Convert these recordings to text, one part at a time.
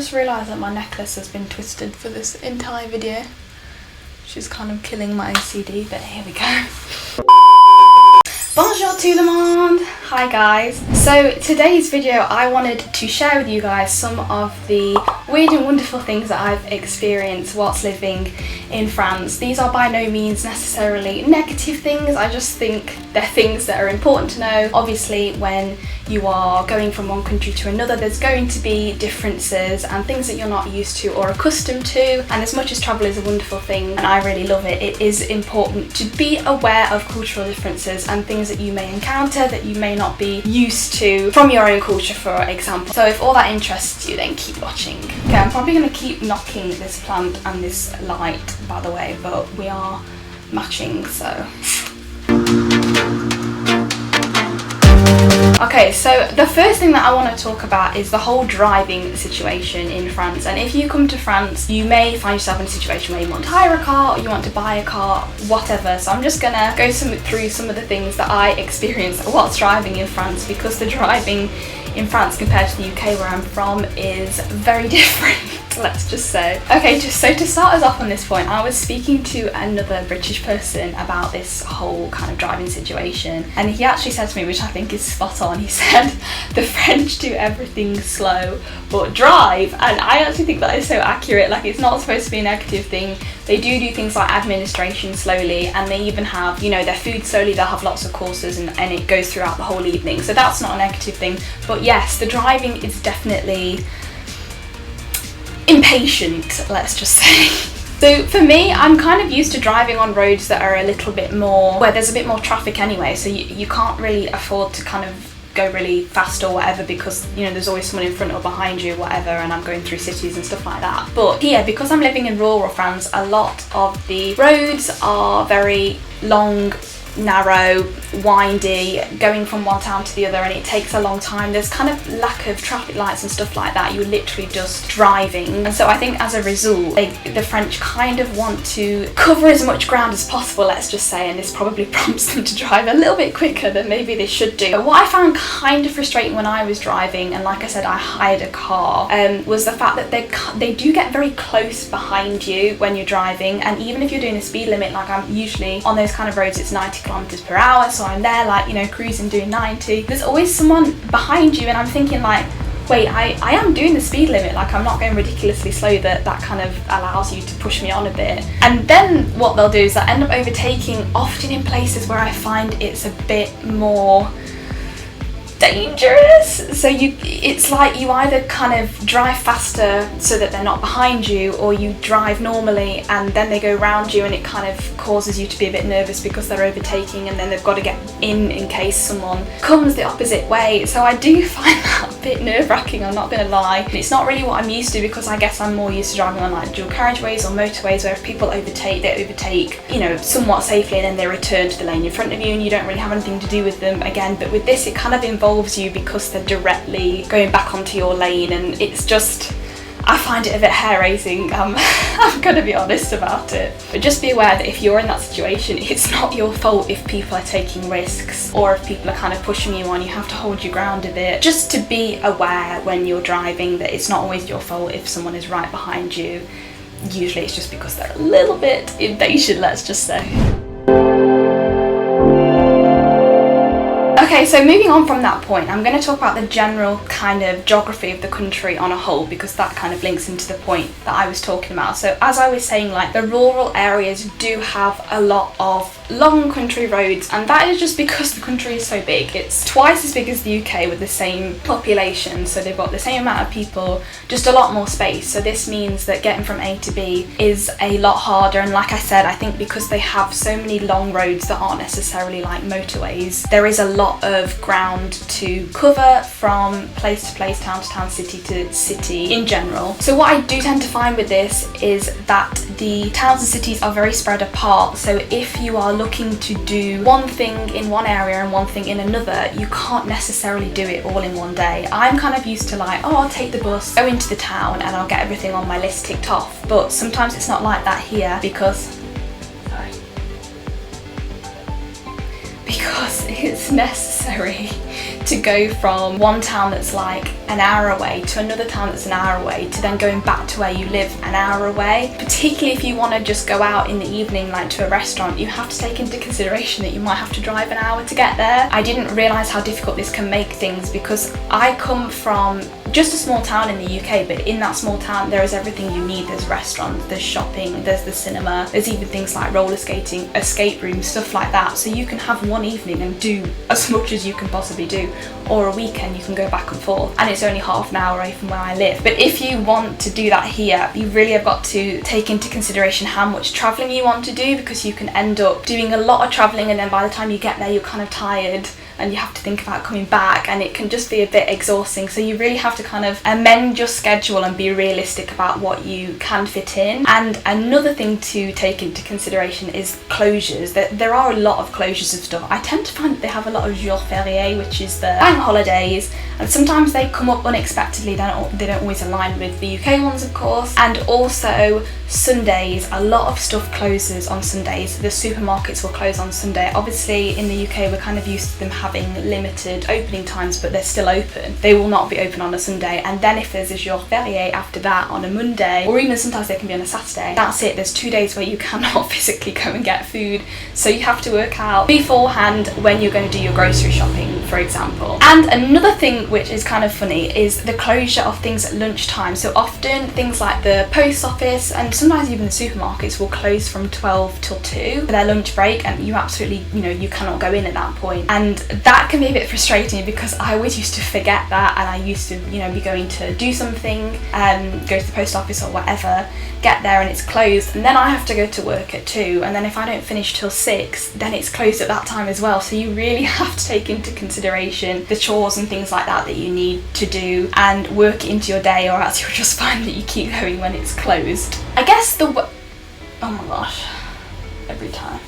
just realised that my necklace has been twisted for this entire video. She's kind of killing my OCD, but here we go. Bonjour tout le monde! Hi guys! So today's video I wanted to share with you guys some of the weird and wonderful things that I've experienced whilst living in France. These are by no means necessarily negative things, I just think they're things that are important to know. Obviously when you are going from one country to another there's going to be differences and things that you're not used to or accustomed to, and as much as travel is a wonderful thing and I really love it, it is important to be aware of cultural differences and things that you may encounter that you may not be used to from your own culture, for example. So if all that interests you, then keep watching. Okay, I'm probably going to keep knocking this plant and this light, by the way, but we are matching, so... Okay, so the first thing that I want to talk about is the whole driving situation in France. And if you come to France, you may find yourself in a situation where you want to hire a car or you want to buy a car, whatever. So I'm just gonna go through some of the things that I experienced whilst driving in France, because the driving in France compared to the UK where I'm from is very different, let's just say. Okay, so to start us off on this point, I was speaking to another British person about this whole kind of driving situation, and he actually said to me, which I think is spot on, he said the French do everything slow but drive, and I actually think that is so accurate. Like, it's not supposed to be a negative thing. They do things like administration slowly, and they even have, you know, their food slowly. They'll have lots of courses and it goes throughout the whole evening, so that's not a negative thing. But yes, the driving is definitely impatient, let's just say. So for me, I'm kind of used to driving on roads that are a little bit more, where there's a bit more traffic anyway, so you can't really afford to kind of go really fast or whatever, because, you know, there's always someone in front or behind you, whatever, and I'm going through cities and stuff like that. But here, because I'm living in rural France, a lot of the roads are very long, narrow, windy, going from one town to the other, and it takes a long time. There's kind of lack of traffic lights and stuff like that. You're literally just driving, and so I think as a result the French kind of want to cover as much ground as possible, let's just say, and this probably prompts them to drive a little bit quicker than maybe they should do. But what I found kind of frustrating when I was driving, and like I said, I hired a car, was the fact that they do get very close behind you when you're driving, and even if you're doing a speed limit, like I'm usually on those kind of roads, it's 90 kilometers per hour, so I'm there like, you know, cruising doing 90. There's always someone behind you, and I'm thinking like, wait, I am doing the speed limit, like I'm not going ridiculously slow, that kind of allows you to push me on a bit. And then what they'll do is they'll end up overtaking, often in places where I find it's a bit more dangerous. So it's like you either kind of drive faster so that they're not behind you, or you drive normally and then they go around you, and it kind of causes you to be a bit nervous because they're overtaking, and then they've got to get in case someone comes the opposite way. So I do find that a bit nerve-wracking, I'm not gonna lie. And it's not really what I'm used to, because I guess I'm more used to driving on like dual carriageways or motorways, where if people overtake, they overtake, you know, somewhat safely, and then they return to the lane in front of you and you don't really have anything to do with them again. But with this, it kind of involves you because they're directly going back onto your lane, and it's just, I find it a bit hair-raising. I'm gonna be honest about it. But just be aware that if you're in that situation, it's not your fault if people are taking risks or if people are kind of pushing you on. You have to hold your ground a bit. Just to be aware when you're driving that it's not always your fault if someone is right behind you. Usually it's just because they're a little bit impatient, let's just say. Okay, so moving on from that point, I'm going to talk about the general kind of geography of the country on a whole, because that kind of links into the point that I was talking about. So as I was saying, like, the rural areas do have a lot of long country roads, and that is just because the country is so big. It's twice as big as the UK with the same population, so they've got the same amount of people, just a lot more space. So this means that getting from A to B is a lot harder, and like I said, I think because they have so many long roads that aren't necessarily like motorways, there is a lot of ground to cover from place to place, town to town, city to city in general. So what I do tend to find with this is that the towns and cities are very spread apart, so if you are looking to do one thing in one area and one thing in another, you can't necessarily do it all in one day. I'm kind of used to like, oh, I'll take the bus, go into the town, and I'll get everything on my list ticked off. But sometimes it's not like that here, because it's necessary to go from one town that's like an hour away to another town that's an hour away to then going back to where you live an hour away. Particularly if you want to just go out in the evening like to a restaurant, you have to take into consideration that you might have to drive an hour to get there. I didn't realise how difficult this can make things because I come from just a small town in the UK, but in that small town there is everything you need. There's restaurants, there's shopping, there's the cinema, there's even things like roller skating, escape rooms, stuff like that. So you can have one evening and do as much as you can possibly do, or a weekend you can go back and forth, and it's only half an hour away from where I live. But if you want to do that here, you really have got to take into consideration how much travelling you want to do, because you can end up doing a lot of travelling and then by the time you get there you're kind of tired and you have to think about coming back, and it can just be a bit exhausting. So you really have to kind of amend your schedule and be realistic about what you can fit in. And another thing to take into consideration is closures. There are a lot of closures of stuff. I tend to find that they have a lot of jours fériés, which is the bank holidays, and sometimes they come up unexpectedly. They don't always align with the UK ones, of course. And also Sundays, a lot of stuff closes on Sundays. The supermarkets will close on Sunday. Obviously in the UK we're kind of used to them having limited opening times, but they're still open. They will not be open on a Sunday, and then if there's a jour férié after that on a Monday, or even sometimes they can be on a Saturday, that's it. There's 2 days where you cannot physically go and get food, so you have to work out beforehand when you're going to do your grocery shopping, for example. And another thing which is kind of funny is the closure of things at lunchtime. So often things like the post office and sometimes even the supermarkets will close from 12 till 2 for their lunch break, and you absolutely, you cannot go in at that point. And that can be a bit frustrating because I always used to forget that, and I used to, be going to do something, go to the post office or whatever, get there and it's closed, and then I have to go to work at 2, and then if I don't finish till 6, then it's closed at that time as well. So you really have to take into consideration the chores and things like that you need to do and work it into your day, or else you'll just find that you keep going when it's closed. I guess oh my gosh, every time.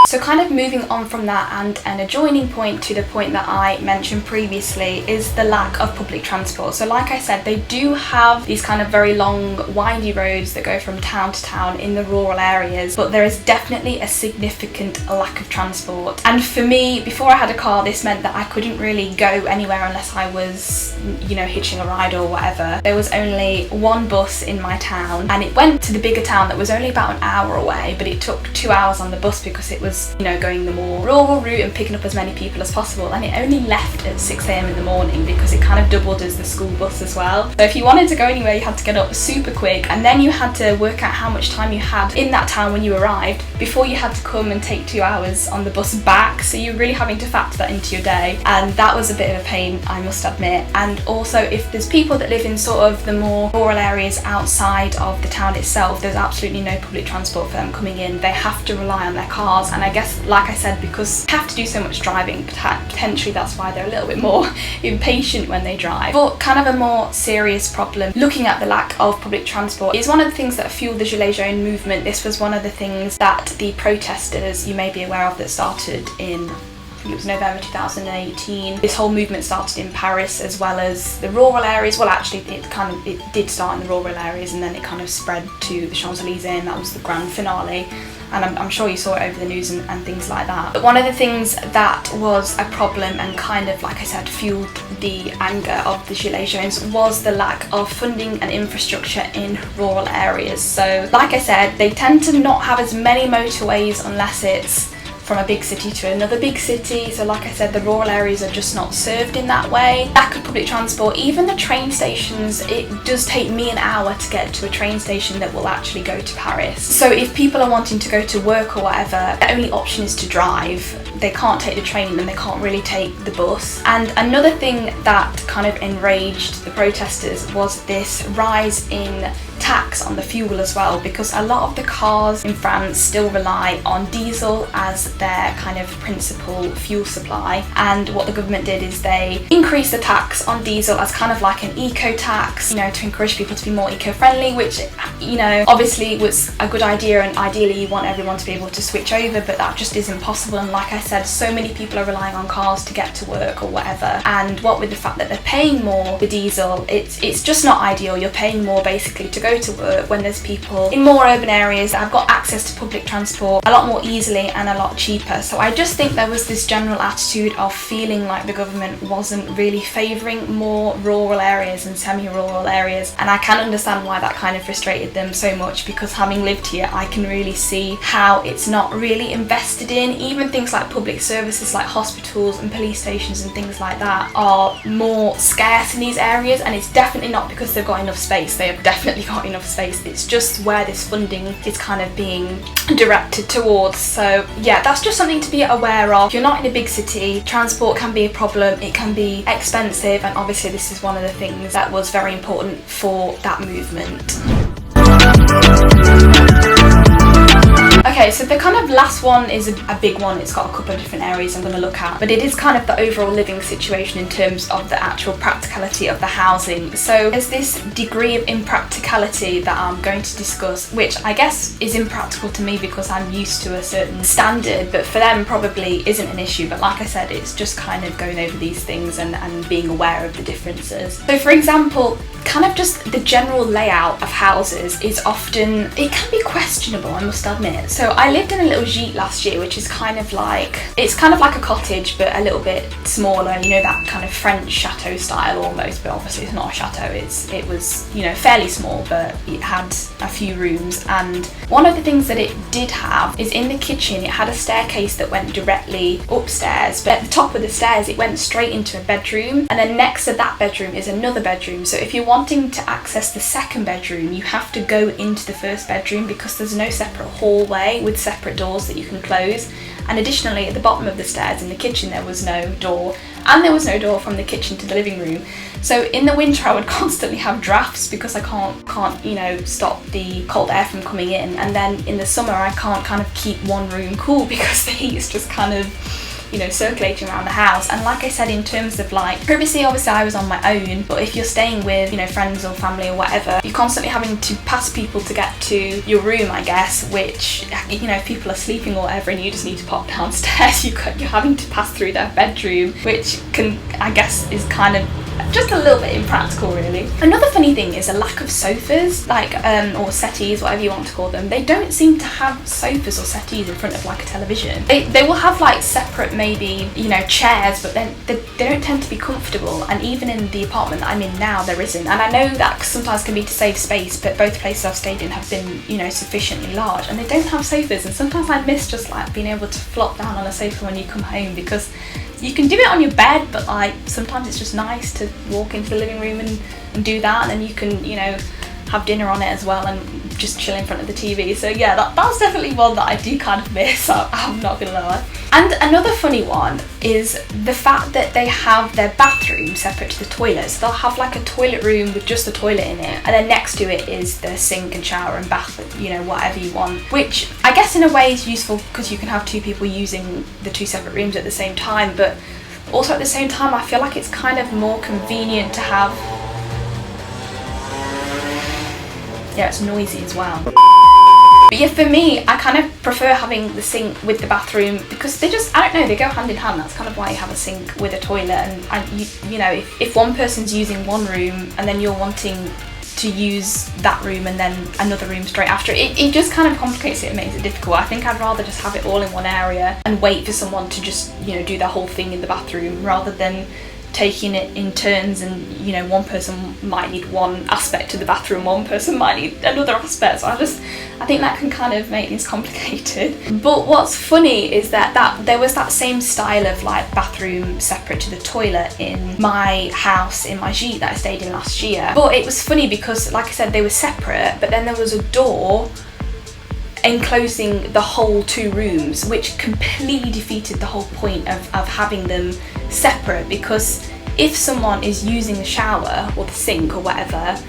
So kind of moving on from that, and an adjoining point to the point that I mentioned previously is the lack of public transport. So like I said, they do have these kind of very long windy roads that go from town to town in the rural areas, but there is definitely a significant lack of transport. And for me, before I had a car, this meant that I couldn't really go anywhere unless I was, hitching a ride or whatever. There was only one bus in my town, and it went to the bigger town that was only about an hour away, but it took 2 hours on the bus because it was going the more rural route and picking up as many people as possible, and it only left at 6 a.m. in the morning because it kind of doubled as the school bus as well. So if you wanted to go anywhere, you had to get up super quick, and then you had to work out how much time you had in that town when you arrived before you had to come and take 2 hours on the bus back. So you're really having to factor that into your day, and that was a bit of a pain, I must admit. And also, if there's people that live in sort of the more rural areas outside of the town itself, there's absolutely no public transport for them coming in. They have to rely on their cars, and I guess, like I said, because they have to do so much driving, potentially that's why they're a little bit more impatient when they drive. But kind of a more serious problem, looking at the lack of public transport, is one of the things that fueled the Gilets jaunes movement. This was one of the things that the protesters, you may be aware of, that started in, I think it was November 2018. This whole movement started in Paris as well as the rural areas. Well, actually it did start in the rural areas, and then it kind of spread to the Champs-Elysees, and that was the grand finale. And I'm sure you saw it over the news and things like that. But one of the things that was a problem and kind of, like I said, fueled the anger of the Gilets jaunes was the lack of funding and infrastructure in rural areas. So like I said, they tend to not have as many motorways unless it's from a big city to another big city. So like I said, the rural areas are just not served in that way. Lack of public transport, even the train stations, it does take me an hour to get to a train station that will actually go to Paris. So if people are wanting to go to work or whatever, the only option is to drive. They can't take the train and they can't really take the bus. And another thing that kind of enraged the protesters was this rise in tax on the fuel as well, because a lot of the cars in France still rely on diesel as their kind of principal fuel supply. And what the government did is they increased the tax on diesel as kind of like an eco tax, to encourage people to be more eco-friendly, which, obviously was a good idea, and ideally you want everyone to be able to switch over, but that just isn't possible. And like I said, so many people are relying on cars to get to work or whatever, and what with the fact that they're paying more for diesel, it's just not ideal. You're paying more basically to go to work when there's people in more urban areas that have got access to public transport a lot more easily and a lot cheaper. So I just think there was this general attitude of feeling like the government wasn't really favouring more rural areas and semi-rural areas, and I can understand why that kind of frustrated them so much, because having lived here I can really see how it's not really invested in. Even things like public services like hospitals and police stations and things like that are more scarce in these areas, and it's definitely not because they've got enough space. They have definitely got enough space. It's just where this funding is kind of being directed towards. So yeah, that's just something to be aware of. If you're not in a big city, transport can be a problem, it can be expensive, and obviously this is one of the things that was very important for that movement. Okay, so the kind of last one is a big one. It's got a couple of different areas I'm going to look at, but it is kind of the overall living situation in terms of the actual practicality of the housing. So there's this degree of impracticality that I'm going to discuss, which I guess is impractical to me because I'm used to a certain standard, but for them probably isn't an issue. But like I said, it's just kind of going over these things and being aware of the differences. So for example, kind of just the general layout of houses is often, it can be questionable, I must admit. So I lived in a little gîte last year, which is kind of like, it's kind of like a cottage but a little bit smaller, you know, that kind of French chateau style almost, but obviously it's not a chateau. It was, you know, fairly small, but it had a few rooms. And one of the things that it did have is in the kitchen it had a staircase that went directly upstairs, but at the top of the stairs it went straight into a bedroom, and then next to that bedroom is another bedroom. So if you're wanting to access the second bedroom, you have to go into the first bedroom because there's no separate hallway with separate doors that you can close. And additionally, at the bottom of the stairs in the kitchen there was no door, and there was no door from the kitchen to the living room. So in the winter I would constantly have drafts because I can't you know, stop the cold air from coming in, and then in the summer I can't kind of keep one room cool because the heat is just kind of, you know, circulating around the house. And like I said, in terms of like privacy, obviously I was on my own, but if you're staying with, you know, friends or family or whatever, you're constantly having to pass people to get to your room, I guess, which, you know, if people are sleeping or whatever and you just need to pop downstairs, you're having to pass through their bedroom, which can, I guess, is kind of just a little bit impractical really. Another funny thing is a lack of sofas, like or settees, whatever you want to call them. They don't seem to have sofas or settees in front of like a television. They will have like separate maybe, you know, chairs, but then they don't tend to be comfortable, and even in the apartment that I'm in now there isn't. And I know that sometimes can be to save space, but both places I've stayed in have been, you know, sufficiently large and they don't have sofas, and sometimes I miss just like being able to flop down on a sofa when you come home, because you can do it on your bed, but like sometimes it's just nice to walk into the living room and do that, and then you can, you know, have dinner on it as well and just chill in front of the TV. So yeah, that's definitely one that I do kind of miss, I'm not gonna lie. And another funny one is the fact that they have their bathroom separate to the toilet. So they'll have like a toilet room with just the toilet in it, and then next to it is the sink and shower and bath, you know, whatever you want, which I guess in a way is useful because you can have two people using the two separate rooms at the same time, but also at the same time I feel like it's kind of more convenient to have, yeah, it's noisy as well. But yeah, for me, I kind of prefer having the sink with the bathroom because they just, I don't know, they go hand in hand. That's kind of why you have a sink with a toilet. And you know, if one person's using one room and then you're wanting to use that room and then another room straight after, it just kind of complicates it and makes it difficult. I think I'd rather just have it all in one area and wait for someone to just, you know, do the whole thing in the bathroom rather than taking it in turns, and you know, one person might need one aspect to the bathroom, one person might need another aspect. So I think that can kind of make things complicated. But what's funny is that there was that same style of like bathroom separate to the toilet in my house, in my gîte that I stayed in last year. But it was funny because, like I said, they were separate, but then there was a door enclosing the whole two rooms, which completely defeated the whole point of having them separate, because if someone is using the shower or the sink or whatever,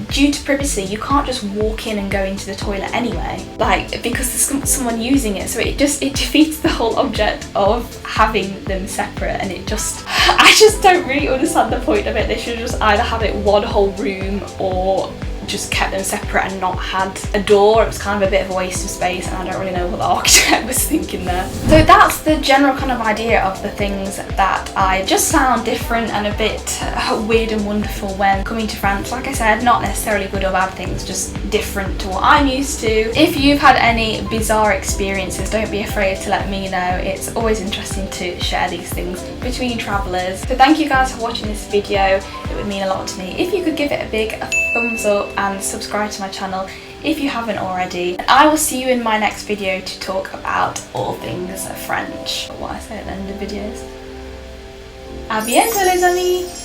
due to privacy you can't just walk in and go into the toilet anyway, like, because there's someone using it. So it defeats the whole object of having them separate, and I just don't really understand the point of it. They should just either have it one whole room or just kept them separate and not had a door. It was kind of a bit of a waste of space, and I don't really know what the architect was thinking there. So that's the general kind of idea of the things that I just found different different and a bit weird and wonderful when coming to France. Like I said, not necessarily good or bad things, just different to what I'm used to. If you've had any bizarre experiences, don't be afraid to let me know. It's always interesting to share these things between travellers. So thank you guys for watching this video. It would mean a lot to me if you could give it a big thumbs up and subscribe to my channel if you haven't already. And I will see you in my next video to talk about all things French. What I say at the end of videos. À bientôt les amis!